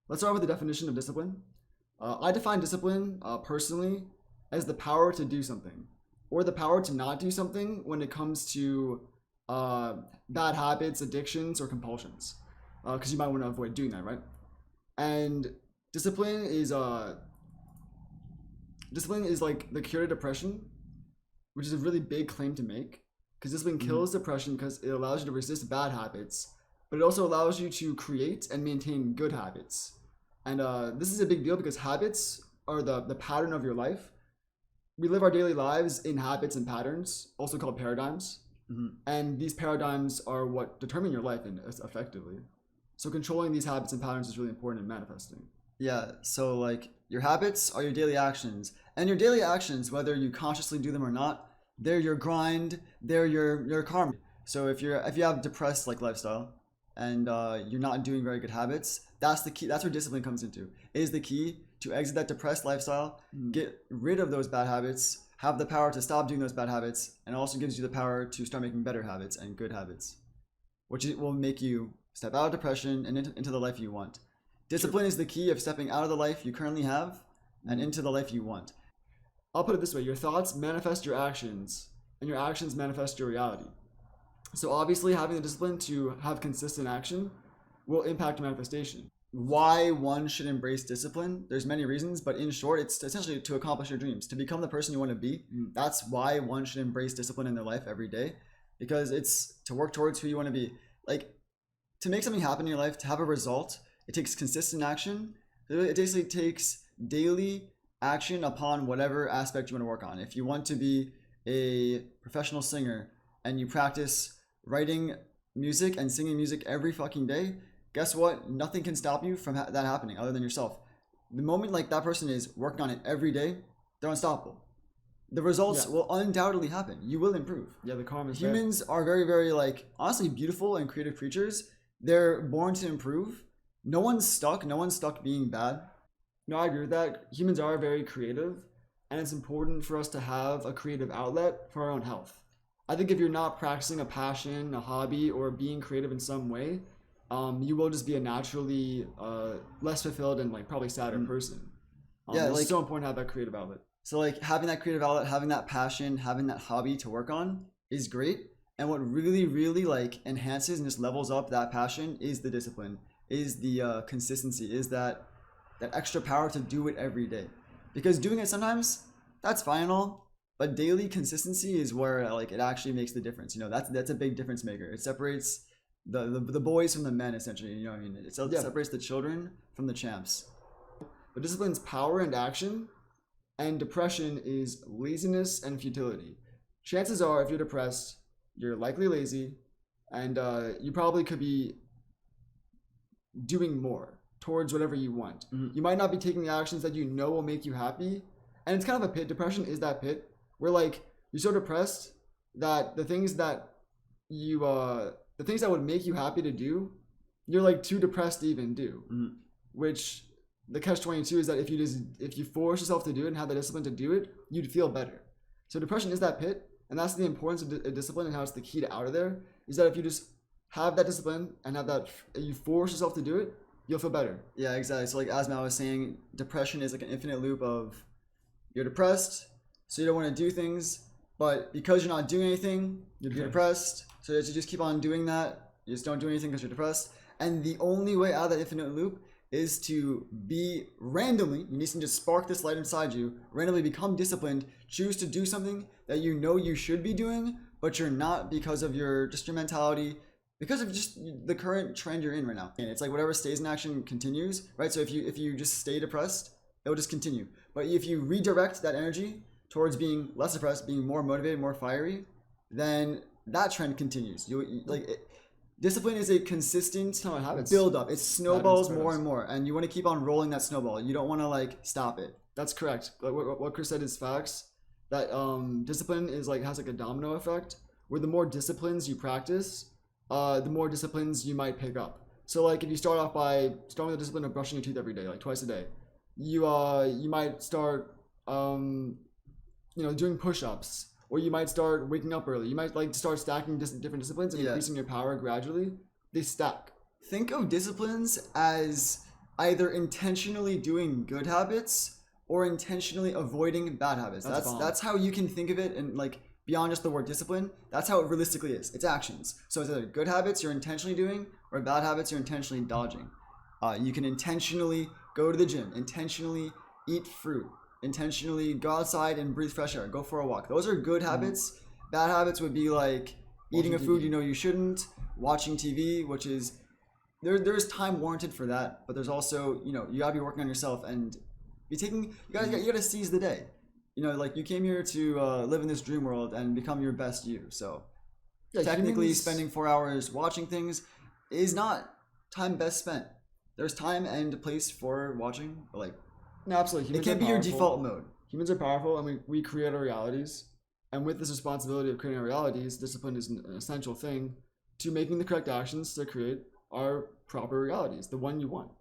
Let's start with the definition of discipline. I define discipline personally as the power to do something or the power to not do something when it comes to bad habits, addictions, or compulsions. Because you might want to avoid doing that, right? And discipline is like the cure to depression, which is a really big claim to make. Because discipline kills depression because it allows you to resist bad habits, but it also allows you to create and maintain good habits. And this is a big deal because habits are the pattern of your life. We live our daily lives in habits and patterns, also called paradigms. And these paradigms are what determine your life effectively. So controlling these habits and patterns is really important in manifesting. Yeah, so like your habits are your daily actions. And your daily actions, whether you consciously do them or not, they're your grind, they're your karma. So if you have depressed like lifestyle and you're not doing very good habits, that's the key. That's where discipline comes into. It is the key to exit that depressed lifestyle, get rid of those bad habits, have the power to stop doing those bad habits, and it also gives you the power to start making better habits and good habits, which will make you step out of depression and into the life you want. Discipline is the key of stepping out of the life you currently have and into the life you want. I'll put it this way: your thoughts manifest your actions, and your actions manifest your reality. So obviously, having the discipline to have consistent action will impact manifestation. Why one should embrace discipline? There's many reasons, but in short, it's essentially to accomplish your dreams, to become the person you want to be. That's why one should embrace discipline in their life every day, because it's to work towards who you want to be. Like, to make something happen in your life, to have a result, it takes consistent action. It basically takes daily action upon whatever aspect you want to work on. If you want to be a professional singer and you practice writing music and singing music every fucking day, guess what? Nothing can stop you from that happening other than yourself. The moment like that person is working on it every day, they're unstoppable. The results will undoubtedly happen. You will improve. Yeah, the karma is Humans are very, very like honestly beautiful and creative creatures. They're born to improve. No one's stuck. No one's stuck being bad. No, I agree with that. Humans are very creative, and it's important for us to have a creative outlet for our own health. I think if you're not practicing a passion, a hobby, or being creative in some way, you will just be a naturally less fulfilled and like probably sadder person. It's so important to have that creative outlet. So like having that creative outlet, having that passion, having that hobby to work on is great. And what really, really like enhances and just levels up that passion is the discipline, is the consistency, is that extra power to do it every day. Because doing it sometimes, that's fine and all, but daily consistency is where like it actually makes the difference. You know, that's a big difference maker. It separates the boys from the men, essentially. You know what I mean? It separates the children from the champs. But discipline's power and action, and depression is laziness and futility. Chances are, if you're depressed, you're likely lazy, and you probably could be doing more towards whatever you want. You might not be taking the actions that you know will make you happy, and it's kind of a pit. Depression is that pit where like you're so depressed that the things that would make you happy to do, you're like too depressed to even do. Which the catch-22 is that if you force yourself to do it and have the discipline to do it, you'd feel better. So depression is that pit, and that's the importance of discipline and how it's the key to out of there, is that if you just have that discipline and you force yourself to do it, you'll feel better. Yeah, exactly. So like as Mal was saying, depression is like an infinite loop of you're depressed, so you don't want to do things, but because you're not doing anything, you're depressed. So you just keep on doing that. You just don't do anything because you're depressed. And the only way out of that infinite loop is to be randomly, you need to just spark this light inside you, randomly become disciplined, choose to do something that you know you should be doing, but you're not because of your mentality, because of just the current trend you're in right now. And it's like whatever stays in action continues, right? So if you just stay depressed, it will just continue. But if you redirect that energy towards being less depressed, being more motivated, more fiery, then that trend continues. Discipline is a consistent build up. It snowballs more and more, and you want to keep on rolling that snowball. You don't want to like stop it. That's correct. Like what Chris said is facts. That discipline is like has like a domino effect, where the more disciplines you practice, the more disciplines you might pick up. So like if you start off by starting with the discipline of brushing your teeth every day, like twice a day, you might start doing push-ups, or you might start waking up early. You might like start stacking different disciplines and increasing your power gradually. They stack. Think of disciplines as either intentionally doing good habits or intentionally avoiding bad habits. That's bomb. That's how you can think of it, and like beyond just the word discipline, that's how it realistically is. It's actions. So it's either good habits you're intentionally doing or bad habits you're intentionally dodging. You can intentionally go to the gym, intentionally eat fruit, intentionally go outside and breathe fresh air, go for a walk. Those are good habits. Bad habits would be like eating a food you know you shouldn't, watching TV, which is there's time warranted for that, but there's also, you know, you gotta be working on yourself and be taking you gotta seize the day. You know, like you came here to live in this dream world and become your best you. So technically spending 4 hours watching things is not time best spent. There's time and place for watching, but like No, absolutely. it can't be your default mode. Humans are powerful, and we create our realities. And with this responsibility of creating our realities, discipline is an essential thing to making the correct actions to create our proper realities, the one you want.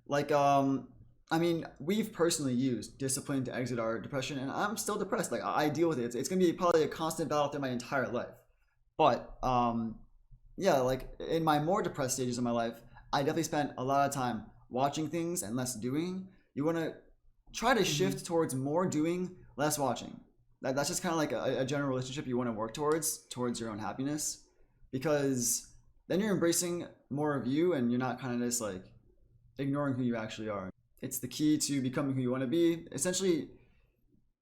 Like, I mean, we've personally used discipline to exit our depression, and I'm still depressed. Like, I deal with it. It's gonna be probably a constant battle through my entire life. But, yeah, like in my more depressed stages of my life, I definitely spent a lot of time watching things and less doing. You want to try to shift towards more doing, less watching. That's just kind of like a general relationship you want to work towards your own happiness, because then you're embracing more of you and you're not kind of just like ignoring who you actually are. It's the key to becoming who you want to be. Essentially,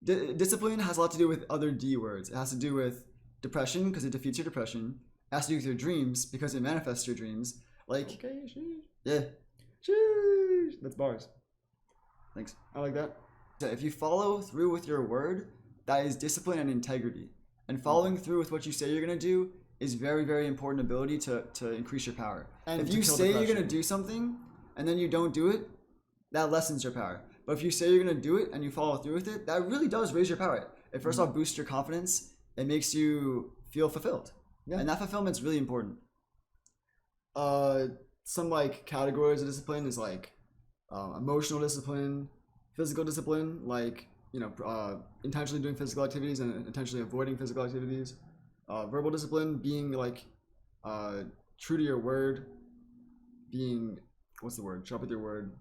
discipline has a lot to do with other D words. It has to do with depression because it defeats your depression. It has to do with your dreams because it manifests your dreams. Like, Okay, sheesh. yeah, Sheesh. That's bars. thanks. I like that. So if you follow through with your word, that is discipline and integrity. And following through with what you say you're going to do is very, very important ability to increase your power. And if to you kill say you're depression. going to do something and then you don't do it, that lessens your power. But if you say you're going to do it and you follow through with it, that really does raise your power. It first off boosts your confidence. It makes you feel fulfilled. Yeah. And that fulfillment's really important. Some like categories of discipline is like emotional discipline, physical discipline, like, you know, intentionally doing physical activities and intentionally avoiding physical activities. Verbal discipline, being like true to your word, being, what's the word? Sharp with your word.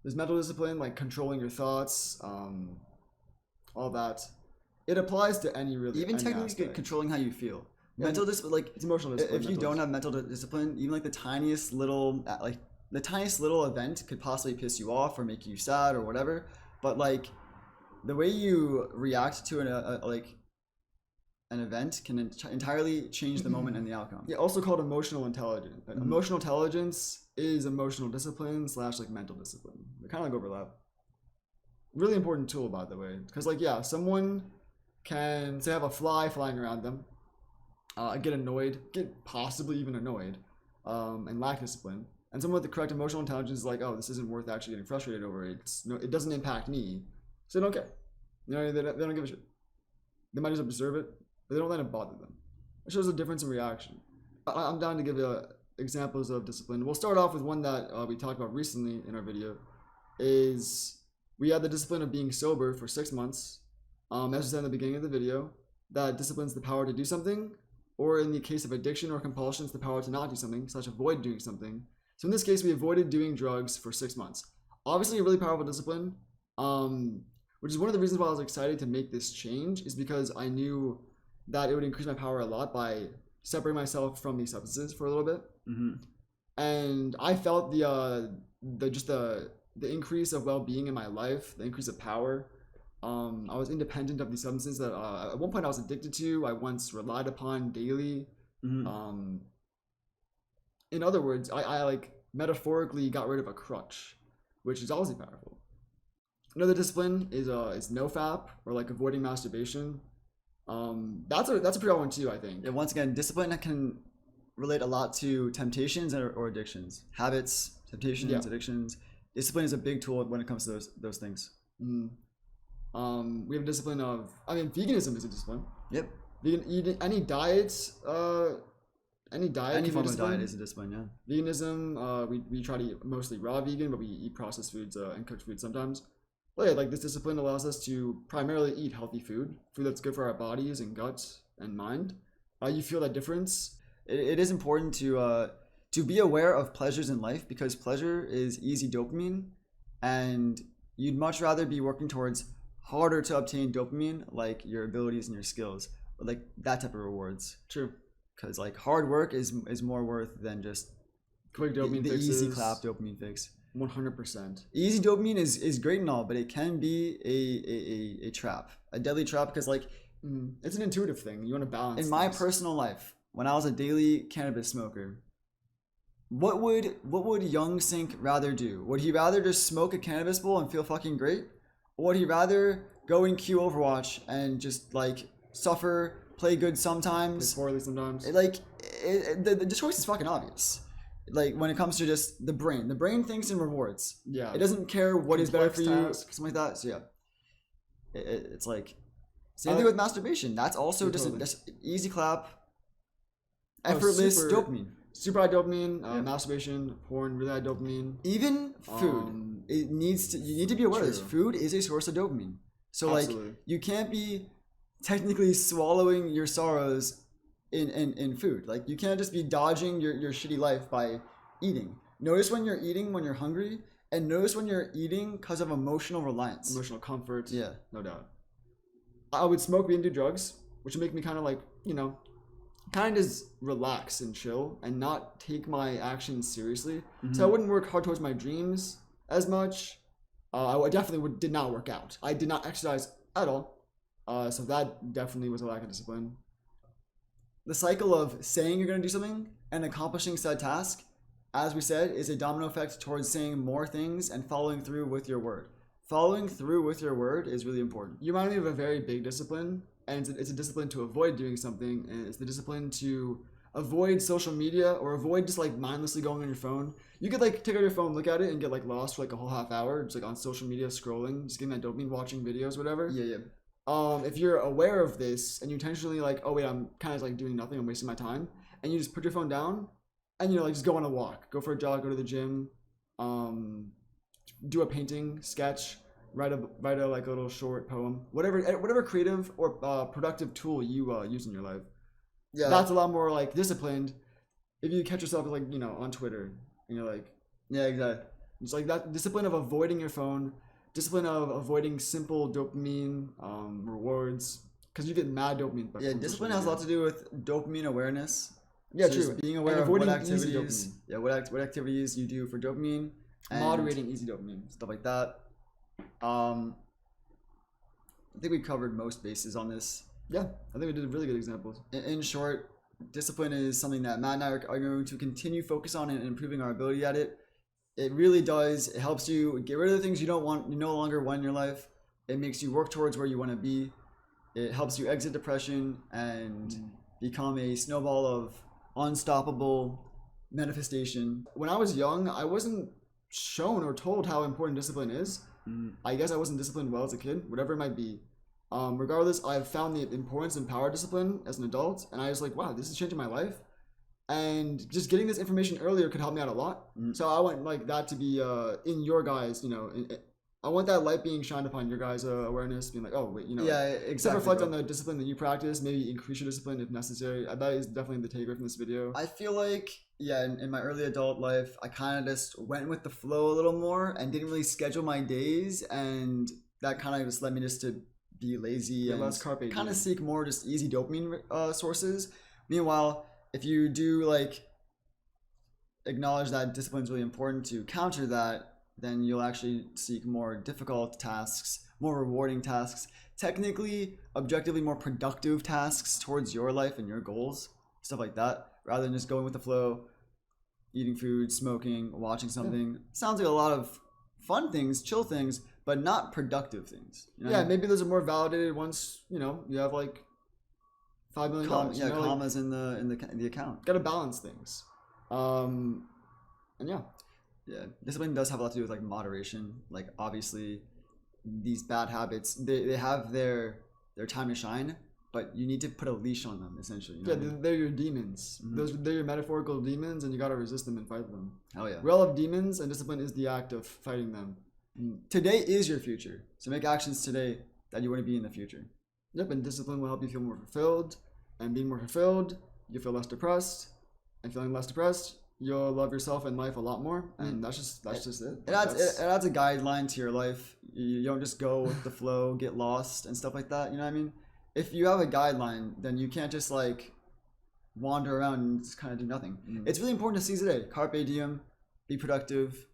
There's mental discipline, like controlling your thoughts, all that. It applies to any really Even any technically aspect. controlling how you feel. Yeah, Mental discipline, like It's emotional discipline. if you mental don't have mental discipline, even like the tiniest little event could possibly piss you off or make you sad or whatever. But like the way you react to an event can entirely change the moment and the outcome. Yeah, also called emotional intelligence. Emotional intelligence is emotional discipline / like mental discipline. They kind of like overlap. Really important tool, by the way, because like, yeah, someone can say have a fly flying around them, get annoyed, get possibly even annoyed, and lack discipline. And someone with the correct emotional intelligence is like, oh, this isn't worth actually getting frustrated over. It doesn't impact me, so they don't care. You know, they don't give a shit. They might just observe it, but they don't let it bother them. It shows a difference in reaction. I'm down to give examples of discipline. We'll start off with one that we talked about recently in our video. Is we had the discipline of being sober for 6 months. As we said in the beginning of the video, that disciplines the power to do something, or in the case of addiction or compulsions, the power to not do something, / avoid doing something. So in this case, we avoided doing drugs for 6 months. Obviously, a really powerful discipline, which is one of the reasons why I was excited to make this change, is because I knew that it would increase my power a lot by separating myself from these substances for a little bit. And I felt the increase of well-being in my life, the increase of power. I was independent of these substances that at one point I was addicted to. I once relied upon daily. In other words, I like metaphorically got rid of a crutch, which is obviously powerful. Another discipline is nofap, or like avoiding masturbation. That's a pretty hard one too, I think. Yeah, once again, discipline can relate a lot to temptations or addictions, habits, temptations, addictions. Discipline is a big tool when it comes to those things. We have a discipline of, veganism is a discipline. Yep. Eating any diets, any form of diet is a discipline. Yeah. Veganism, we try to eat mostly raw vegan, but we eat processed foods and cooked food sometimes. But yeah, like this discipline allows us to primarily eat healthy food that's good for our bodies and guts and mind. You feel that difference? It is important to to be aware of pleasures in life, because pleasure is easy dopamine, and you'd much rather be working towards harder to obtain dopamine, like your abilities and your skills, or like that type of rewards. True. Because like hard work is more worth than just Quick dopamine the fixes. easy clap dopamine fix. 100%. Easy dopamine is great and all, but it can be a trap, a deadly trap, because like It's an intuitive thing. You want to balance. in my things. personal life, when I was a daily cannabis smoker, what would Young Sink rather do? Would he rather just smoke a cannabis bowl and feel fucking great? Or would he rather go in queue Overwatch and just like suffer, play good It's sometimes? poorly sometimes. The choice is fucking obvious. Like when it comes to just the brain thinks in rewards. Yeah. It doesn't care what is better Complex for you, tasks. something like that. So yeah, it's like same thing with masturbation. That's also Yeah, just totally. just easy clap, Oh, effortless super- dopamine. Super high dopamine, masturbation, porn, really high dopamine. Even food, you need to be aware of this. True. Food is a source of dopamine. So Absolutely. like you can't be technically swallowing your sorrows in food. Like you can't just be dodging your shitty life by eating. Notice when you're eating when you're hungry, and notice when you're eating because of emotional reliance. Emotional comfort. Yeah. No doubt. I would smoke weed and do drugs, which would make me kind of like, kind of just relax and chill and not take my actions seriously. So I wouldn't work hard towards my dreams as much. I definitely did not work out. I did not exercise at all. So that definitely was a lack of discipline. The cycle of saying you're going to do something and accomplishing said task, as we said, is a domino effect towards saying more things and following through with your word. Following through with your word is really important. You remind me of a very big discipline, and it's a discipline to avoid doing something, and it's the discipline to avoid social media or avoid just like mindlessly going on your phone. You could like take out your phone, look at it, and get like lost for like a whole half hour, just like on social media scrolling, just getting that dopamine, watching videos, whatever. Yeah. If you're aware of this and you intentionally like, oh wait, I'm kind of like doing nothing, I'm wasting my time, and you just put your phone down, and like just go on a walk, go for a jog, go to the gym, do a painting, sketch, write a like a little short poem, whatever creative or productive tool you use in your life. Yeah. That's a lot more like disciplined. If you catch yourself like on Twitter and you're like, Yeah, exactly. it's like that discipline of avoiding your phone, discipline of avoiding simple dopamine rewards, because you get mad dopamine. Yeah, from discipline social has a lot media. to do with dopamine awareness. Yeah, So just true. being aware And of what avoiding easy activities, dopamine. what activities you do for dopamine, and Moderating easy dopamine. stuff like that. I think we covered most bases on this. Yeah, I think we did really good examples. In short, discipline is something that Matt and I are going to continue focus on and improving our ability at it. It really does. It helps you get rid of the things you don't want, you no longer want in your life. It makes you work towards where you want to be. It helps you exit depression and become a snowball of unstoppable manifestation. When I was young, I wasn't shown or told how important discipline is. I guess I wasn't disciplined well as a kid, whatever it might be. Regardless, I've found the importance and power of discipline as an adult, and I was like, wow, this is changing my life. And just getting this information earlier could help me out a lot. So I want like that to be in your guys, I want that light being shined upon your guys' awareness, being like, oh wait, Yeah, except exactly. reflect bro. on the discipline that you practice, maybe increase your discipline if necessary. That is definitely the takeaway from this video. I feel like, yeah, in my early adult life, I kind of just went with the flow a little more and didn't really schedule my days, and that kind of just led me just to be lazy and less carpe kind diem. of seek more just easy dopamine sources. Meanwhile, if you do like acknowledge that discipline is really important to counter that, then you'll actually seek more difficult tasks, more rewarding tasks, technically, objectively more productive tasks towards your life and your goals, stuff like that, rather than just going with the flow, eating food, smoking, watching something. Sounds like a lot of fun things, chill things, but not productive things. You know what I Yeah, mean? maybe those are more validated once you have like $5 million. Yeah, commas in the account. Gotta balance things. And yeah. Yeah, discipline does have a lot to do with like moderation. Like obviously, these bad habits they have their time to shine, but you need to put a leash on them essentially. You know Yeah, what I mean? they're your demons. They're your metaphorical demons, and you gotta resist them and fight them. Hell yeah. We all have demons, and discipline is the act of fighting them. Today is your future, so make actions today that you want to be in the future. Yep, and discipline will help you feel more fulfilled, and being more fulfilled, you feel less depressed, and feeling less depressed, you'll love yourself and life a lot more, and that's just it. It adds a guideline to your life. You don't just go with the flow, get lost and stuff like that. You know what I mean? If you have a guideline, then you can't just like wander around and just kind of do nothing. It's really important to seize the day. Carpe diem, be productive.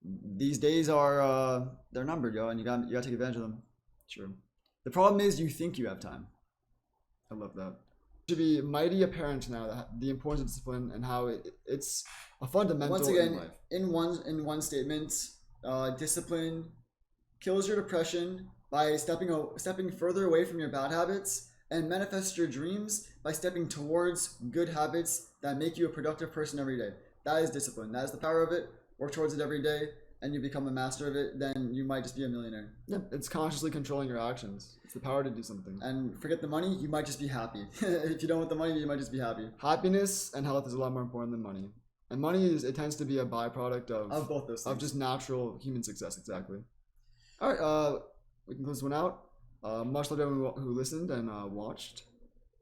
These days are they're numbered, yo, and you gotta take advantage of them. True. The problem is you think you have time. I love that. It should be mighty apparent now that the importance of discipline and how it's a fundamental Once again, in life. in one statement, discipline kills your depression by stepping further away from your bad habits, and manifest your dreams by stepping towards good habits that make you a productive person every day. That is discipline. That is the power of it. Work towards it every day, and you become a master of it. Then you might just be a millionaire. Yeah, it's consciously controlling your actions. It's the power to do something. And forget the money, you might just be happy. If you don't want the money, you might just be happy. Happiness and health is a lot more important than money. And money it tends to be a byproduct of both those things. Of just natural human success, exactly. All right, we can close this one out. Much love to everyone who listened and watched.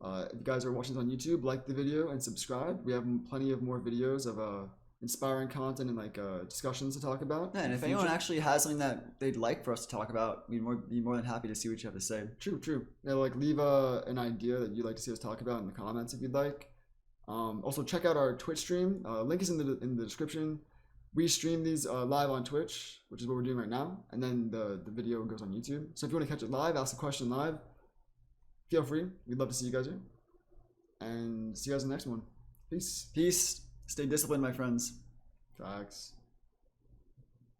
If you guys are watching this on YouTube, like the video and subscribe. We have plenty of more videos of inspiring content and like discussions to talk about. Yeah, and if anyone actually has something that they'd like for us to talk about, we'd be more than happy to see what you have to say. True. Yeah, like leave an idea that you'd like to see us talk about in the comments if you'd like. Also check out our Twitch stream. Link is in the description. We stream these live on Twitch, which is what we're doing right now, and then the video goes on YouTube. So if you want to catch it live, ask a question live, feel free. We'd love to see you guys here. And see you guys in the next one. Peace. Peace. Stay disciplined, my friends. Facts.